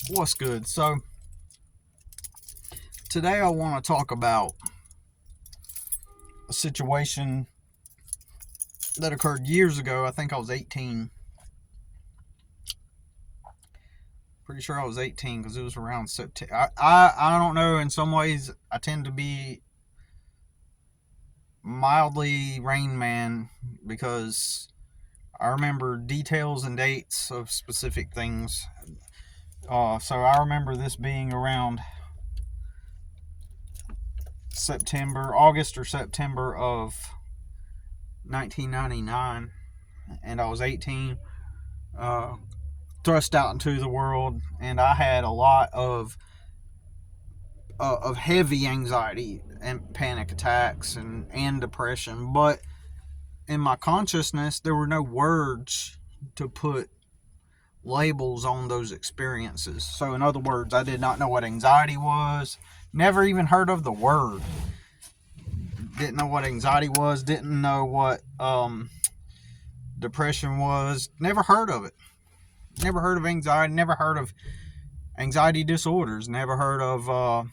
What's good? So, today I want to talk about a situation that occurred years ago. I think I was 18. Pretty sure I was 18 because it was around September. I don't know. In some ways, I tend to be mildly Rain Man because I remember details and dates of specific things. So I remember this being around August or September of 1999, and I was 18, thrust out into the world, and I had a lot of heavy anxiety and panic attacks and depression. But in my consciousness, there were no words to put labels on those experiences. So, in other words, I did not know what anxiety was. Never even heard of the word. Didn't know what anxiety was. Didn't know what depression was. Never heard of it. Never heard of anxiety. Never heard of anxiety disorders. Never heard of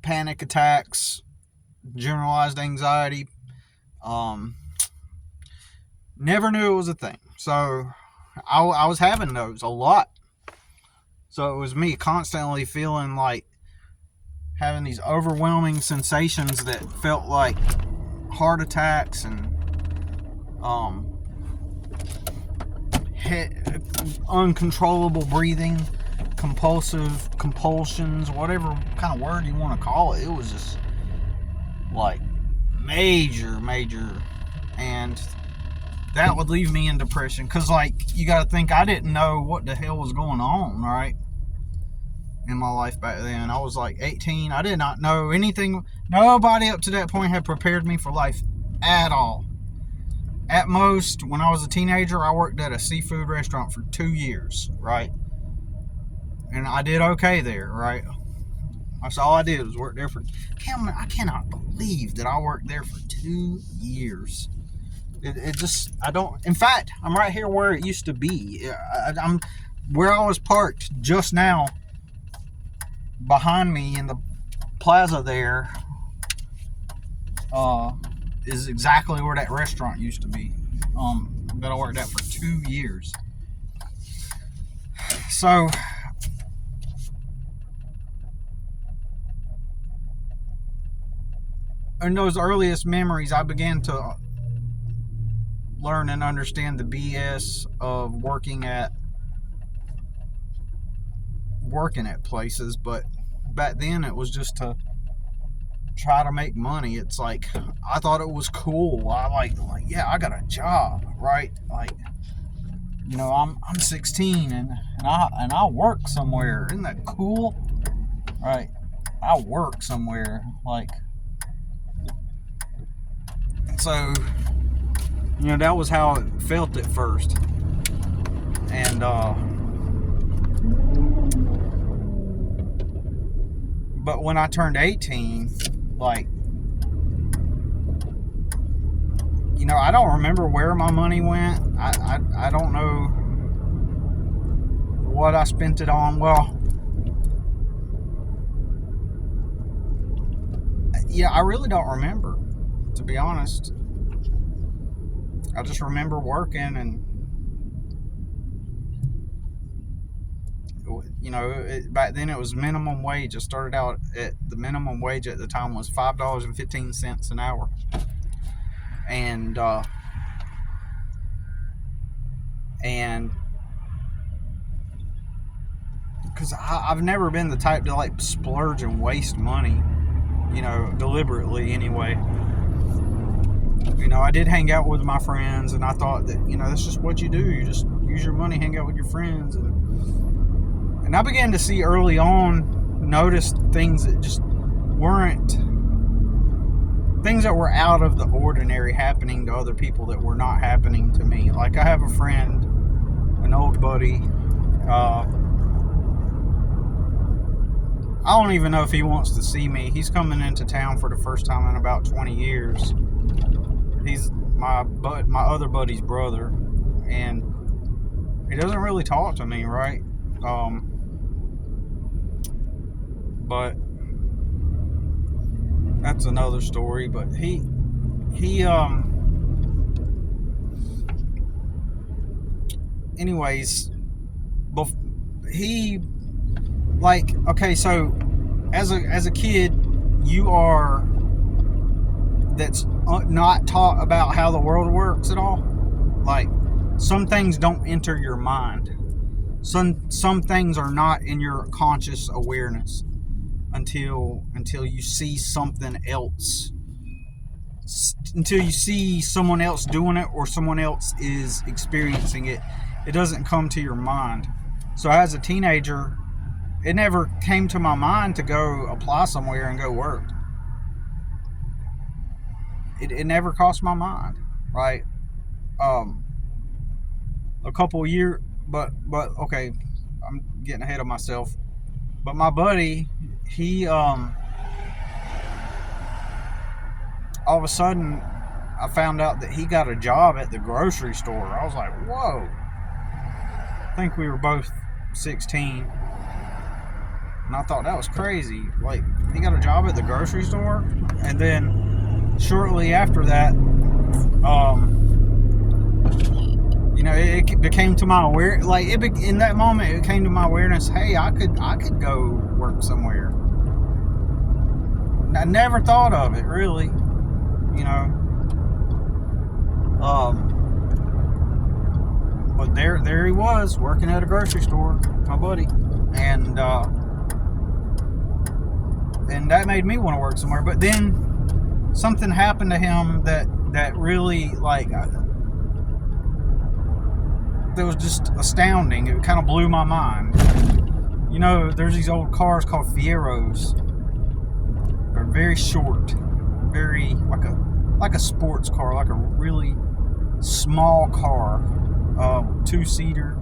panic attacks, generalized anxiety. Never knew it was a thing. So I was having those a lot. So it was me constantly feeling like having these overwhelming sensations that felt like heart attacks and uncontrollable breathing, compulsions, whatever kind of word you want to call it. It was just like major, and that would leave me in depression because, like, you got to think, I didn't know what the hell was going on, right, in my life back then. I was like 18. I did not know anything. Nobody up to that point had prepared me for life at all. At most, when I was a teenager, I worked at a seafood restaurant for 2 years, right? And I did okay there, right? That's all I did was work there for... I cannot believe that I worked there for 2 years. It just... I don't... In fact, I'm right here where it used to be. I'm where I was parked just now. Behind me in the plaza there is exactly where that restaurant used to be, that I worked at for 2 years. So in those earliest memories, I began to learn and understand the BS of working at places. But back then it was just to try to make money. It's like, I thought it was cool. I like yeah, I got a job, right? Like, you know, I'm 16 and I work somewhere. Isn't that cool? Right? I work somewhere. Like, so, you know, that was how it felt at first. And but when I turned 18, like, you know, I don't remember where my money went. I don't know what I spent it on. Well, yeah, I really don't remember, to be honest. I just remember working, and, you know, back then it was minimum wage. I started out at the minimum wage at the time was $5.15 an hour. And because I've never been the type to like splurge and waste money, you know, deliberately anyway. You know, I did hang out with my friends, and I thought that, you know, that's just what you do. You just use your money, hang out with your friends. And I began to see early on, notice things that just weren't, things that were out of the ordinary happening to other people that were not happening to me. Like, I have a friend, an old buddy. I don't even know if he wants to see me. He's coming into town for the first time in about 20 years. my other buddy's brother, and he doesn't really talk to me, right? But that's another story. But he anyways, he, like, okay, so as a kid, you are, that's not taught about how the world works at all. Like, some things don't enter your mind. Some things are not in your conscious awareness until you see something else, until you see someone else doing it or someone else is experiencing it. It doesn't come to your mind. So as a teenager, it never came to my mind to go apply somewhere and go work. It never crossed my mind, right? A couple of years, but okay, I'm getting ahead of myself. But my buddy, he all of a sudden, I found out that he got a job at the grocery store. I was like, whoa. I think we were both 16. And I thought that was crazy. Like, he got a job at the grocery store. And then shortly after that, it became to my awareness. Like, in that moment, it came to my awareness, hey, I could go work somewhere. I never thought of it, really. But there he was, working at a grocery store, my buddy, and that made me want to work somewhere. But then something happened to him that really, like, that was just astounding. It kind of blew my mind. There's these old cars called Fieros. They're very short, very like a sports car, like a really small car, 2-seater,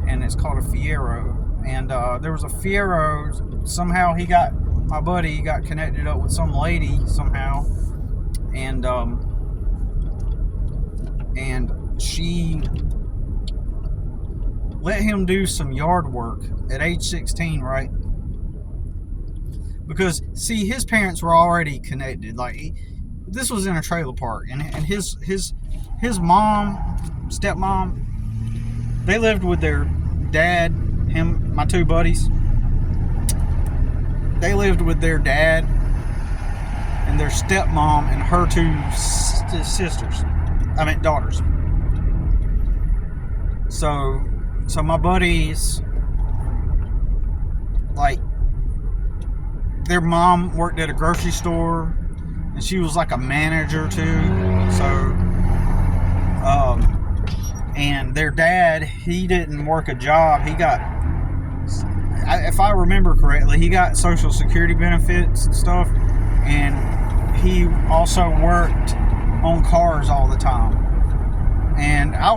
and it's called a Fiero. And there was a Fiero. Somehow my buddy got connected up with some lady somehow, and she let him do some yard work at age 16, right? Because, see, his parents were already connected. Like, this was in a trailer park, and his mom, stepmom, they lived with their dad, my two buddies. They lived with their dad and their stepmom and her two daughters. So my buddies, like, their mom worked at a grocery store, and she was like a manager too. So, and their dad, he didn't work a job. He got, if I remember correctly, he got Social Security benefits and stuff, and he also worked on cars all the time. And I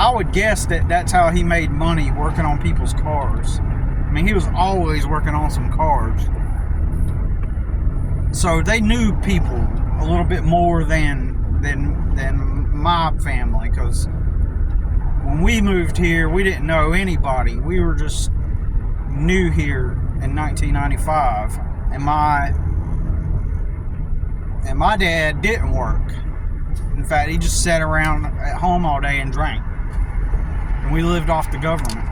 would guess that that's how he made money, working on people's cars. I mean, he was always working on some cars. So they knew people a little bit more than my family, because when we moved here, we didn't know anybody. We were just new here in 1995, and my dad didn't work. In fact, he just sat around at home all day and drank. And we lived off the government.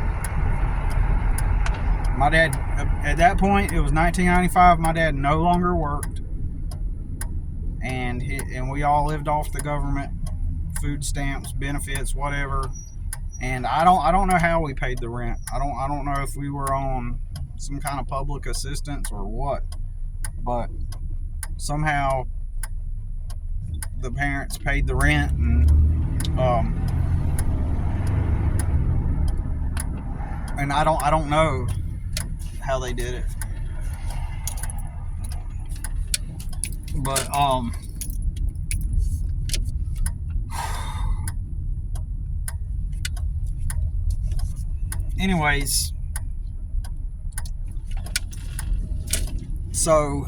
My dad, at that point, it was 1995, my dad no longer worked. And we all lived off the government, food stamps, benefits, whatever. And I don't know how we paid the rent. I don't know if we were on some kind of public assistance or what. But somehow the parents paid the rent, and I don't know how they did it. But anyways, so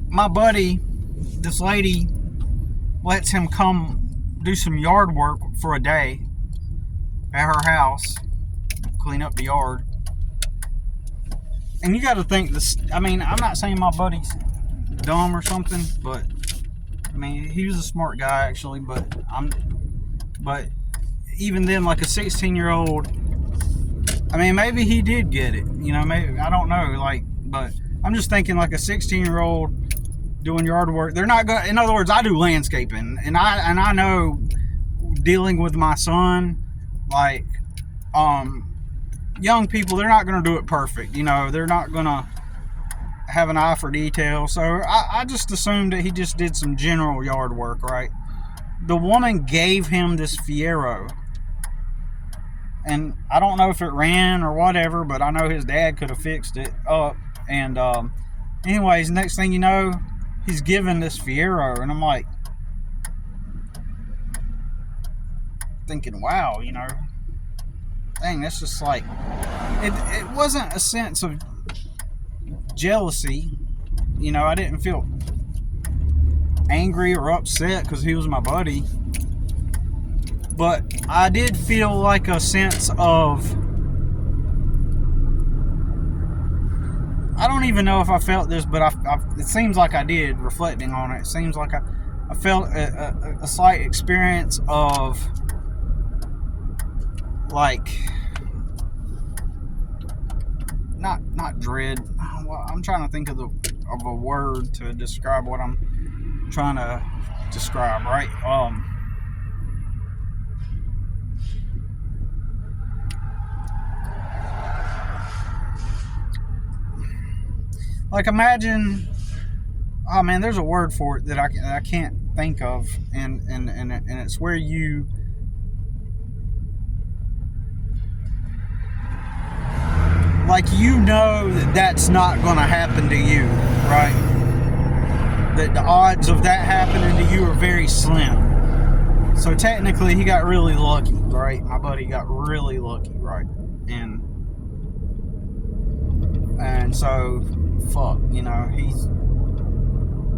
my buddy, this lady lets him come do some yard work for a day at her house, clean up the yard. And you got to think this. I mean, I'm not saying my buddy's dumb or something, but I mean, he was a smart guy actually. But even then, like a 16-year-old, I mean, maybe he did get it. You know, maybe, I don't know. Like, but I'm just thinking like a 16-year-old doing yard work. They're not going. In other words, I do landscaping, and I know dealing with my son, like, young people, they're not going to do it perfect. You know, they're not going to have an eye for detail. So I just assumed that he just did some general yard work, right? The woman gave him this Fiero, and I don't know if it ran or whatever, but I know his dad could have fixed it up. And anyways, next thing you know, he's given this Fiero, and I'm like thinking, wow, you know, dang, that's just like, it wasn't a sense of jealousy. You know, I didn't feel angry or upset because he was my buddy, but I did feel like a sense of, I don't even know if I felt this, but it seems like I did, reflecting on it. It seems like I felt a slight experience of, like, not dread. I'm trying to think of a word to describe what I'm trying to describe, right? Like, imagine, oh man, there's a word for it that I can't think of, and it's where you, like, you know that that's not going to happen to you, right? That the odds of that happening to you are very slim. So technically, he got really lucky, right? My buddy got really lucky, right? And so, fuck, you know,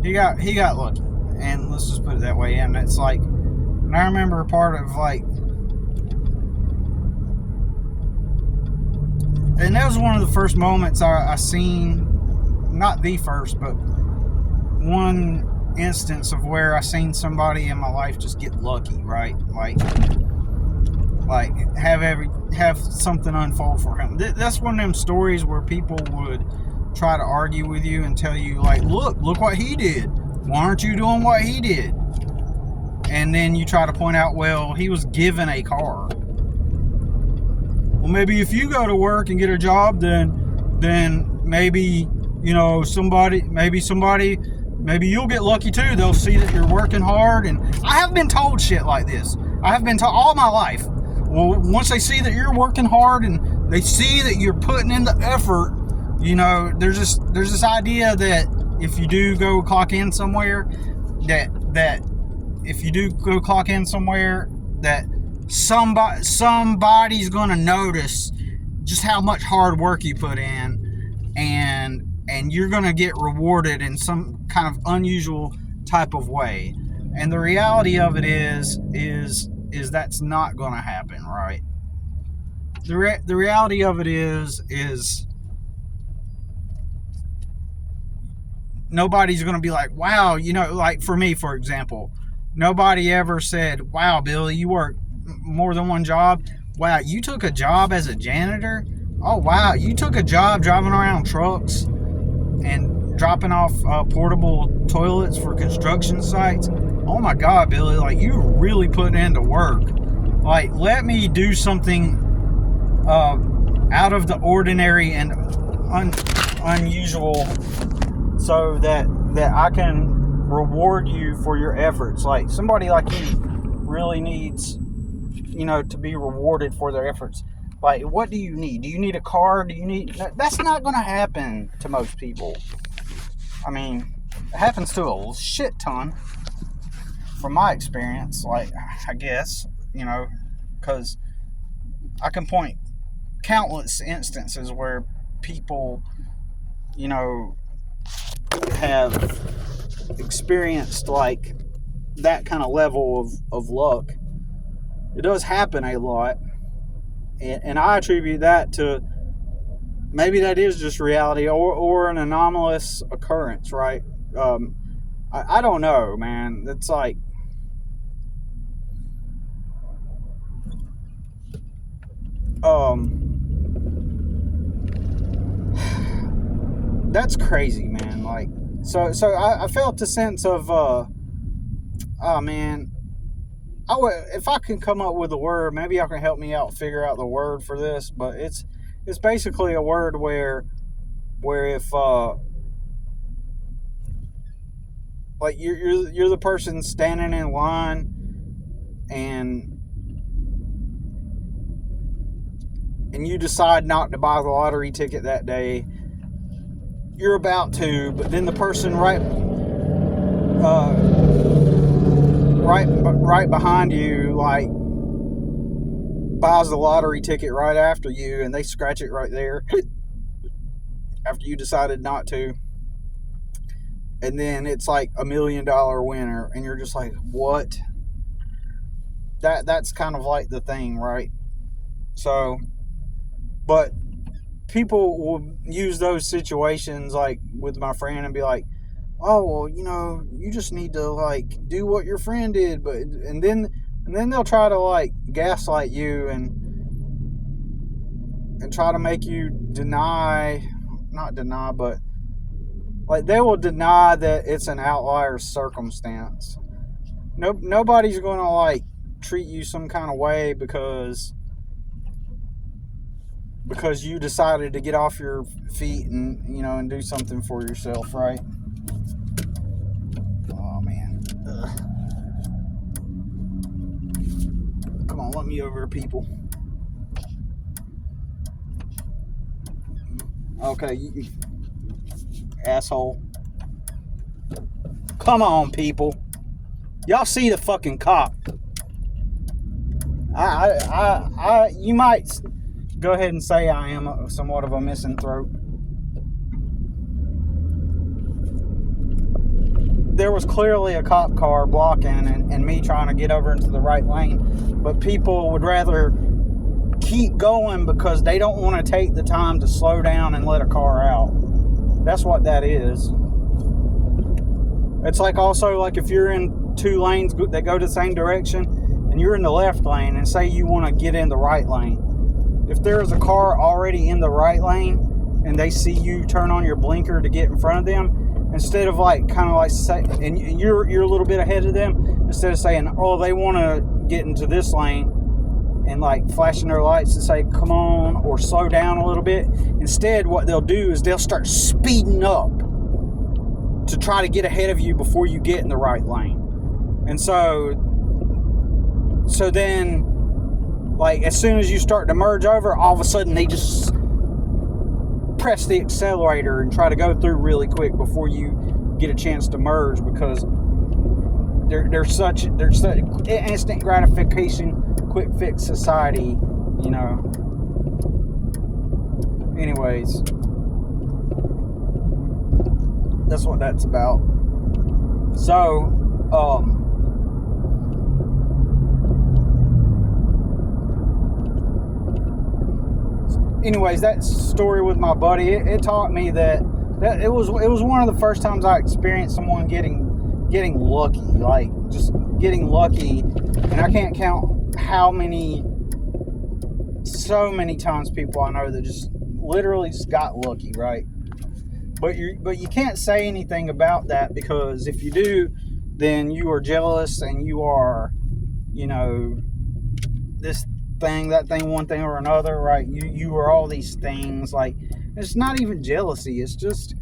he got lucky, and let's just put it that way. And it's like, and I remember a part of, like, and that was one of the first moments I seen, not the first, but one instance of where I seen somebody in my life just get lucky, right? Like have something unfold for him. That's one of them stories where people would try to argue with you and tell you, like, look what he did. Why aren't you doing what he did? And then you try to point out, well, he was given a car. Well, maybe if you go to work and get a job, then maybe, you know, maybe you'll get lucky too. They'll see that you're working hard. And I have been told shit like this. I have been told all my life. Well, once they see that you're working hard and they see that you're putting in the effort, you know, there's this idea that if you do go clock in somewhere, that somebody's gonna notice just how much hard work you put in, and you're gonna get rewarded in some kind of unusual type of way. And the reality of it is that's not gonna happen, right? The reality of it is nobody's gonna be like, wow, you know, like for me, for example, nobody ever said, wow, Billy, you work more than one job. Wow, you took a job as a janitor. Oh wow, you took a job driving around trucks and dropping off portable toilets for construction sites. Oh my God, Billy, like, you really put into work. Like, let me do something out of the ordinary and unusual so that I can reward you for your efforts. Like, somebody like you really needs, you know, to be rewarded for their efforts. Like, what do you need? Do you need a car? That's not going to happen to most people. I mean, it happens to a shit ton from my experience, like, I guess, you know, because I can point countless instances where people, you know, have experienced like that kind of level of luck. It does happen a lot, and I attribute that to maybe that is just reality or an anomalous occurrence, right? I don't know, man. It's like that's crazy, man. Like so I felt a sense of oh man, if I can come up with a word, maybe y'all can help me out figure out the word for this. But it's basically a word where if like you're the person standing in line and you decide not to buy the lottery ticket that day. You're about to, but then the person right behind you, like, buys the lottery ticket right after you, and they scratch it right there after you decided not to. And then it's like $1 million winner, and you're just like, what? That's kind of like the thing, right? So, but people will use those situations, like with my friend, and be like, oh, well, you just need to like do what your friend did, but and then they'll try to like gaslight you and try to make you not deny, but like they will deny that it's an outlier circumstance. Nobody's going to like treat you some kind of way because you decided to get off your feet and and do something for yourself, right? Oh man. Come on, let me over, people. Okay, you asshole. Come on, people. Y'all see the fucking cop. You might go ahead and say I am somewhat of a misanthrope. There was clearly a cop car blocking and me trying to get over into the right lane, but people would rather keep going because they don't want to take the time to slow down and let a car out. That's what that is. It's like also like if you're in two lanes that go the same direction and you're in the left lane and say you want to get in the right lane. If there is a car already in the right lane and they see you turn on your blinker to get in front of them, instead of like kind of like say, and you're a little bit ahead of them, instead of saying, oh, they want to get into this lane and like flashing their lights to say, come on, or slow down a little bit. Instead, what they'll do is they'll start speeding up to try to get ahead of you before you get in the right lane. And so then, like, as soon as you start to merge over, all of a sudden they just press the accelerator and try to go through really quick before you get a chance to merge, because they're such instant gratification, quick fix society, Anyways, that's what that's about. So, anyways, that story with my buddy, it taught me that it was one of the first times I experienced someone getting lucky, like just getting lucky, and I can't count so many times people I know that just literally just got lucky, right? But you can't say anything about that, because if you do, then you are jealous and you are, this thing, that thing, one thing or another, right? You are all these things. Like, it's not even jealousy. It's just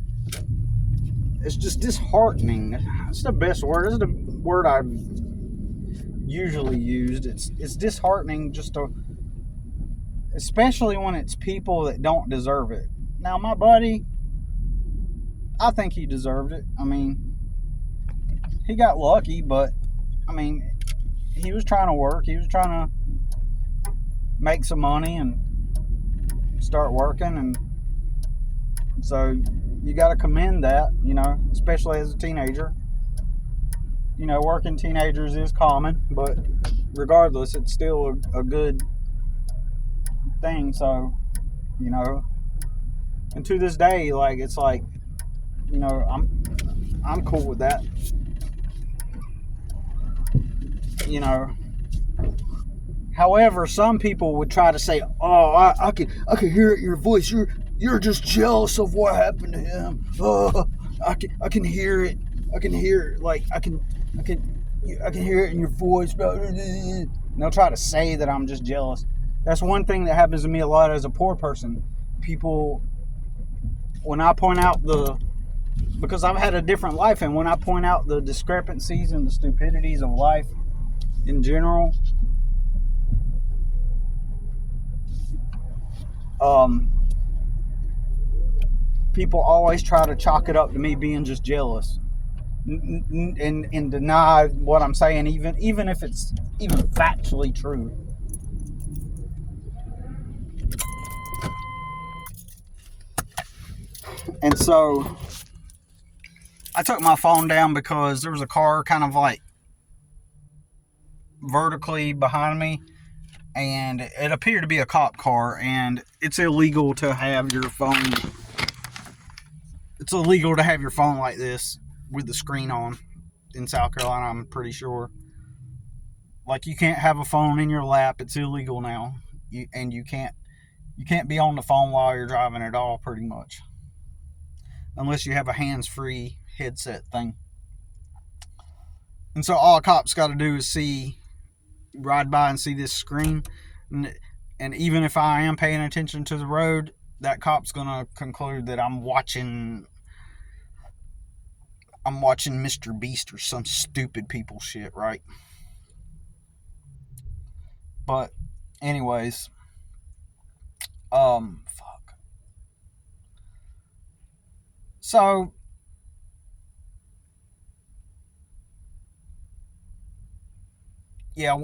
disheartening. It's the best word. It's the word I've usually used. It's disheartening especially when it's people that don't deserve it. Now, my buddy, I think he deserved it. I mean, he got lucky, but I mean, he was trying to work. He was trying to make some money and start working, and so you got to commend that, especially as a teenager. working teenagers is common, but regardless, it's still a good thing. So, you know, and to this day, like it's like, I'm cool with that. You know, however, some people would try to say, "Oh, I can hear it in your voice. You're just jealous of what happened to him. Oh, I can hear it. I can hear it. Like I can hear it in your voice." And they'll try to say that I'm just jealous. That's one thing that happens to me a lot as a poor person. People, when I point out because I've had a different life, and when I point out the discrepancies and the stupidities of life in general, people always try to chalk it up to me being just jealous and deny what I'm saying, even if it's even factually true. And so I took my phone down because there was a car kind of like vertically behind me, and it appeared to be a cop car, and it's illegal to have your phone. It's illegal to have your phone like this with the screen on in South Carolina, I'm pretty sure. Like, you can't have a phone in your lap. It's illegal now. And you can't be on the phone while you're driving at all, pretty much. Unless you have a hands-free headset thing. And so all a cop's got to do is ride by and see this screen. And even if I am paying attention to the road, that cop's going to conclude that I'm watching Mr. Beast or some stupid people shit, right? But anyways, fuck. So yeah,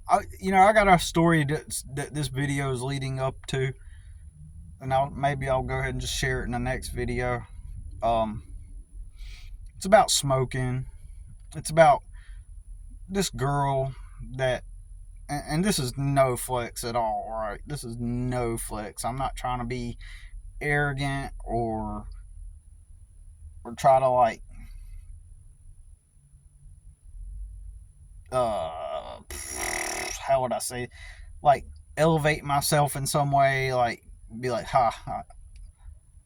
I got a story that this video is leading up to, and maybe I'll go ahead and just share it in the next video. It's about smoking. It's about this girl that, and this is no flex at all, right? This is no flex. I'm not trying to be arrogant or try to like how would I say, like, elevate myself in some way, like be like ha,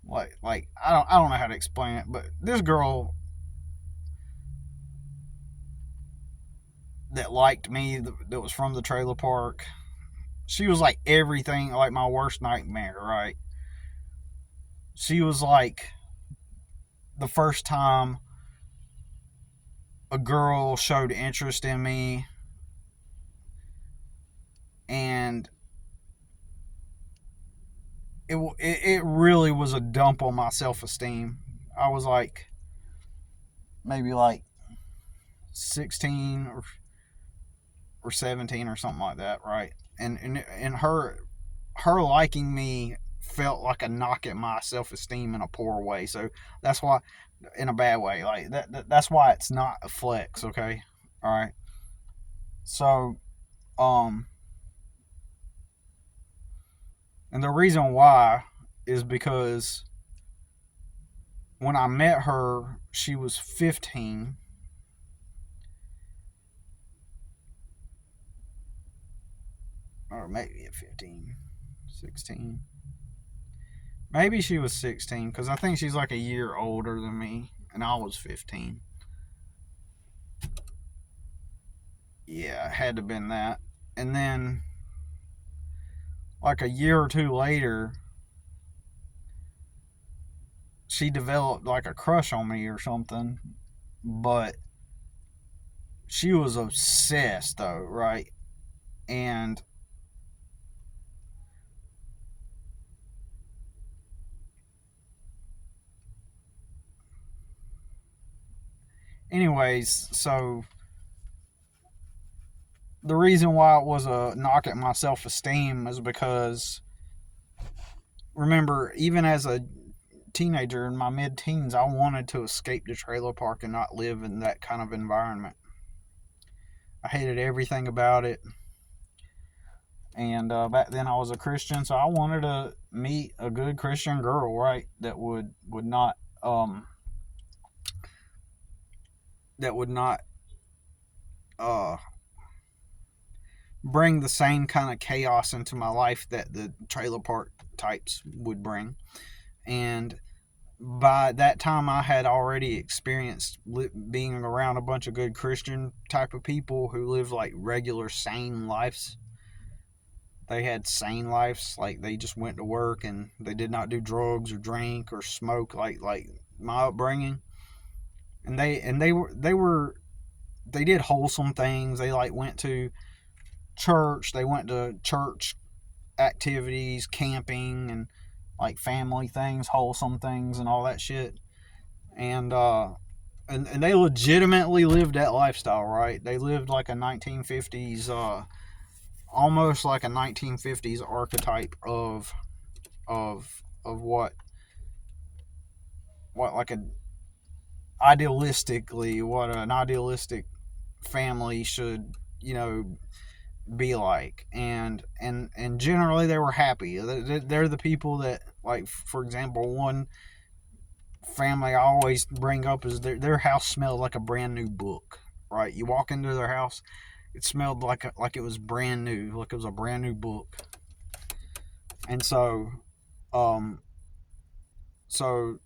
like I don't know how to explain it, but this girl that liked me, that was from the trailer park, she was like everything, like my worst nightmare, right? She was like the first time a girl showed interest in me, and it really was a dump on my self-esteem. I was like maybe like 16 or 17 or something like that, right? And her liking me felt like a knock at my self-esteem in a poor way. So that's why, in a bad way, like that's why it's not a flex, okay? All right. So and the reason why is because when I met her, she was 15. Or maybe at 15, 16. Maybe she was 16, because I think she's like a year older than me, and I was 15. Yeah, it had to have been that. And then, like a year or two later, she developed like a crush on me or something. But she was obsessed, though, right? And anyways, so the reason why it was a knock at my self-esteem is because, remember, even as a teenager in my mid-teens, I wanted to escape the trailer park and not live in that kind of environment. I hated everything about it. And back then I was a Christian, so I wanted to meet a good Christian girl, right? That would not that would not uh bring the same kind of chaos into my life that the trailer park types would bring. And by that time, I had already experienced being around a bunch of good Christian type of people who lived like regular sane lives. They had sane lives, like they just went to work and they did not do drugs or drink or smoke like my upbringing. And they did wholesome things. They like went to church. They went to church activities, camping, and like family things, wholesome things, and all that shit. And and they legitimately lived that lifestyle, right? They lived like a 1950s, almost like a 1950s archetype of what like a idealistically what an idealistic family should, you know, be like. And generally they were happy. They're the people that, like, for example, one family I always bring up is their house smelled like a brand new book, right? You walk into their house, it smelled like it was brand new, like it was a brand new book. And so um so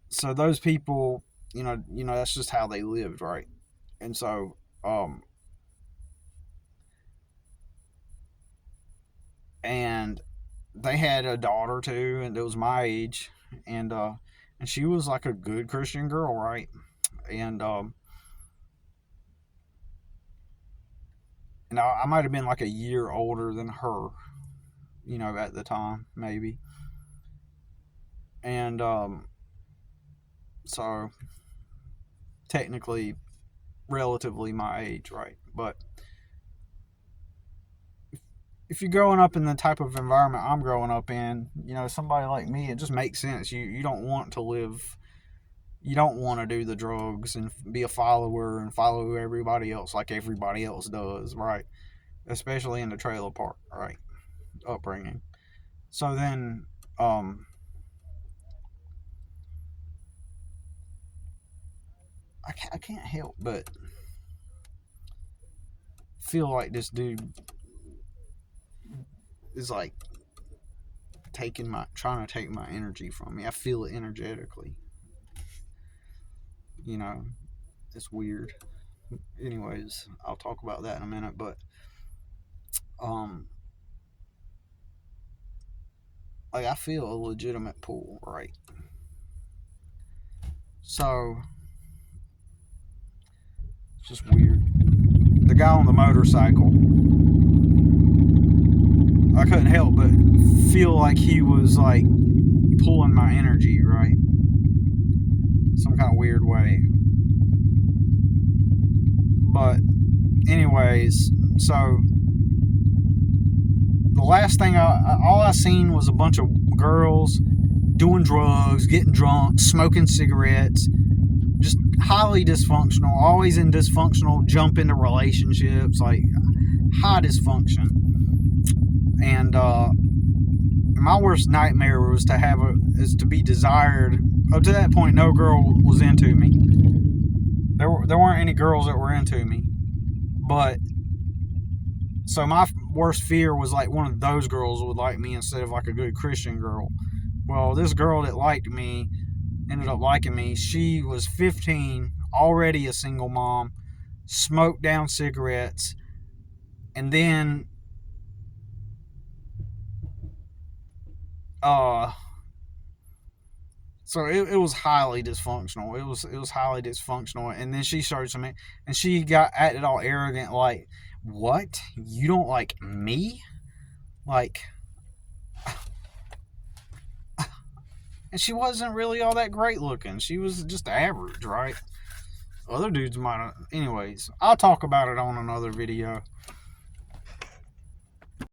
so those people, that's just how they lived, right? And so and they had a daughter too, and it was my age. And she was like a good Christian girl, right? And um and I, I might have been like a year older than her, at the time, maybe. And so technically relatively my age, right? But if you're growing up in the type of environment I'm growing up in, somebody like me, it just makes sense. You don't want to live, you don't want to do the drugs and be a follower and follow everybody else like everybody else does, right? Especially in the trailer park, right? Upbringing. So then, I can't help but feel like this dude is like trying to take my energy from me. I feel it energetically. You know, it's weird. Anyways, I'll talk about that in a minute. But um, like, I feel a legitimate pull, right? So it's just weird. The guy on the motorcycle, I couldn't help but feel like he was like pulling my energy, right? Some kind of weird way. But anyways, so the last thing all I seen was a bunch of girls doing drugs, getting drunk, smoking cigarettes, just highly dysfunctional, always in dysfunctional, jump into relationships, like high dysfunction. And my worst nightmare was to be desired. Up to that point, no girl was into me. There weren't any girls that were into me. But so my worst fear was like one of those girls would like me instead of like a good Christian girl. Well, this girl that liked me ended up liking me. She was 15, already a single mom, smoked down cigarettes, and then so it was highly dysfunctional. It was highly dysfunctional. And then she started to me, and she got acted all arrogant, like, "What? You don't like me?" Like, and she wasn't really all that great looking. She was just average, right? Other dudes might have. Anyways, I'll talk about it on another video.